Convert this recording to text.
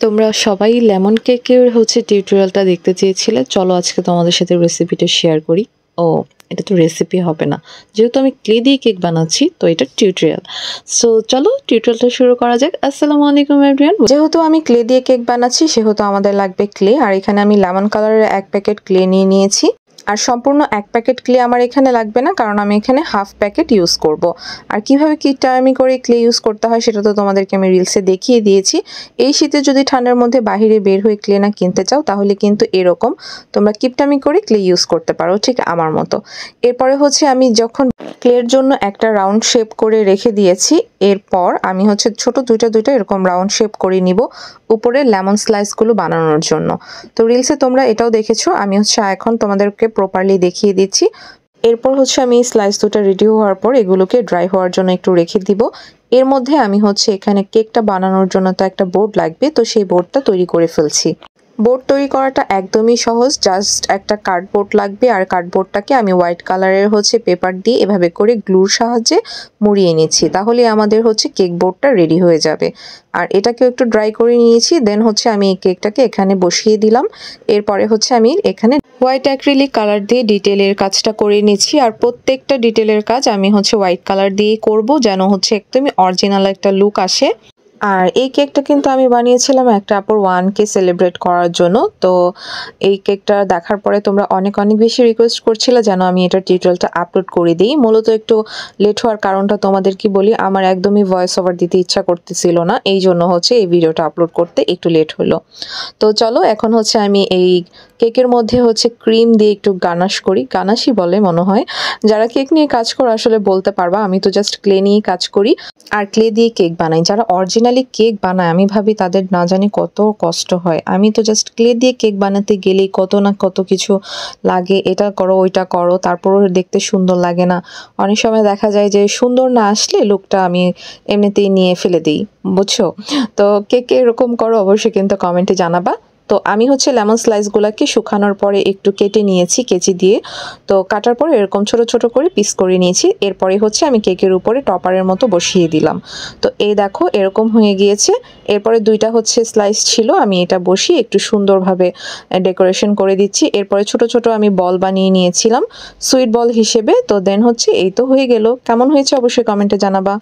তোমরা সবাই লেমন কেকের টিউটোরিয়ালটা দেখতে চেয়েছিলে। চলো আজকে তোমাদের সাথে রেসিপিটা শেয়ার করি। ও এটা তো রেসিপি হবে না, যেহেতু আমি ক্লে দিয়ে কেক বানাচ্ছি তো এটা টিউটোরিয়াল। সো চলো টিউটোরিয়ালটা শুরু করা যাক। আসসালামু আলাইকুম এভরিওয়ান। যেহেতু আমি ক্লে দিয়ে কেক বানাচ্ছি সেহেতু আমাদের লাগবে ক্লে, আর এখানে আমি লেমন কালারের 1 প্যাকেট ক্লে নিয়ে নিয়েছি। আর সম্পূর্ণ 1 প্যাকেট ক্লে আমার এখানে লাগবে না, কারণ আমি এখানে হাফ প্যাকেট ইউজ করব। আর কিভাবে কিপটামি করে ক্লে ইউজ করতে হয় সেটা তো তোমাদেরকে আমি রিলসে দেখিয়ে দিয়েছি। এই শীতে যদি ঠান্ডার মধ্যে বাইরে বের হয়ে ক্লে না কিনতে চাও তাহলে কিন্তু এরকম তোমরা কিপটামি করে ক্লে ইউজ করতে পারো, ঠিক আমার মতো। এরপরে আমি যখন ক্লের জন্য একটা রাউন্ড শেপ করে রেখে দিয়েছি, এরপর আমি ছোট দুইটা এরকম রাউন্ড শেপ করে নিব উপরে লেমন স্লাইসগুলো বানানোর জন্য। তো রিলসে তোমরা এটাও দেখেছো, আমি এখন তোমাদেরকে প্রপারলি দেখিয়ে দিচ্ছি। এরপর আমি স্লাইস দুটো রেডি হওয়ার পর এগুলোকে ড্রাই হওয়ার জন্য একটু রেখে দিব। এর মধ্যে আমি এখানে কেকটা বানানোর জন্য তো একটা বোর্ড লাগবে, তো সেই বোর্ডটা তৈরি করে ফেলছি। বোর্ড তৈরি করাটা একদমই সহজ, জাস্ট একটা কার্ডবোর্ড লাগবে, আর কার্ডবোর্ডটাকে আমি হোয়াইট কালারের পেপার দিয়ে এভাবে করে গ্লুর সাহায্যে মুড়িয়ে নিচ্ছি, তাহলে আমাদের কেক বোর্ডটা রেডি হয়ে যাবে। আর এটাকে একটু ড্রাই করে নিয়েছি, দেন আমি এই কেকটাকে এখানে বসিয়ে দিলাম। এরপরে আমি এখানে হোয়াইট অ্যাক্রিলিক কালার দিয়ে ডিটেলের কাজটা করে নিচ্ছি, আর প্রত্যেকটা ডিটেলের কাজ আমি হোয়াইট কালার দিয়েই করব, যেন একদমই অরিজিনাল একটা লুক আসে। আর এই কেকটা কিন্তু আমি বানিয়েছিলাম একটা আপুর 1K সেলিব্রেট করার জন্য। তো এই কেকটা দেখার পরে তোমরা অনেক বেশি রিকোয়েস্ট করছিলে যেন আমি এটা টিউটোরিয়ালটা আপলোড করে দিই। মূলত একটু লেট হওয়ার কারণটা তোমাদের কি বলি, আমার একদমই ভয়েস ওভার দিতে ইচ্ছা করতেছিল না, এই জন্য এই ভিডিওটা আপলোড করতে একটু লেট হলো। তো চলো এখন আমি এই কেকের মধ্যে ক্রিম দিয়ে একটু গানাশ করি, গানাশই বলে মনে হয়। যারা কেক নিয়ে কাজ করো আসলে বলতে পারবা, আমি তো জাস্ট ক্লে নিয়েই কাজ করি আর ক্লে দিয়ে কেক বানাই। যারা অরিজিনালি কেক বানায় আমি ভাবি তাদের না জানি কত কষ্ট হয়। আমি তো জাস্ট ক্লে দিয়ে কেক বানাতে গেলেই কত না কত কিছু লাগে, এটা করো ওইটা করো, তারপরও দেখতে সুন্দর লাগে না। অনেক সময় দেখা যায় যে সুন্দর না আসলে লুকটা আমি এমনিতেই নিয়ে ফেলে দিই, বুঝছো? তো কেকে এরকম করো অবশ্যই কিন্তু কমেন্টে জানাবা। তো আমি লেমন স্লাইসগুলোকে শুকানোর পরে একটু কেটে নিয়েছি কেচি দিয়ে। তো কাটার পরে এরকম ছোট ছোট করে পিস করে নিয়েছি। এরপরে আমি কেকের উপরে টপারের মতো বসিয়ে দিলাম। তো এই দেখো এরকম হয়ে গিয়েছে। এরপরে দুইটা স্লাইস ছিল, আমি এটা বসিয়ে একটু সুন্দরভাবে ডেকোরেশন করে দিচ্ছি। এরপরে ছোট ছোট আমি বল বানিয়ে নিয়েছিলাম সুইট বল হিসেবে। তো দেন এই তো হয়ে গেল। কেমন হয়েছে অবশ্যই কমেন্টে জানাবা।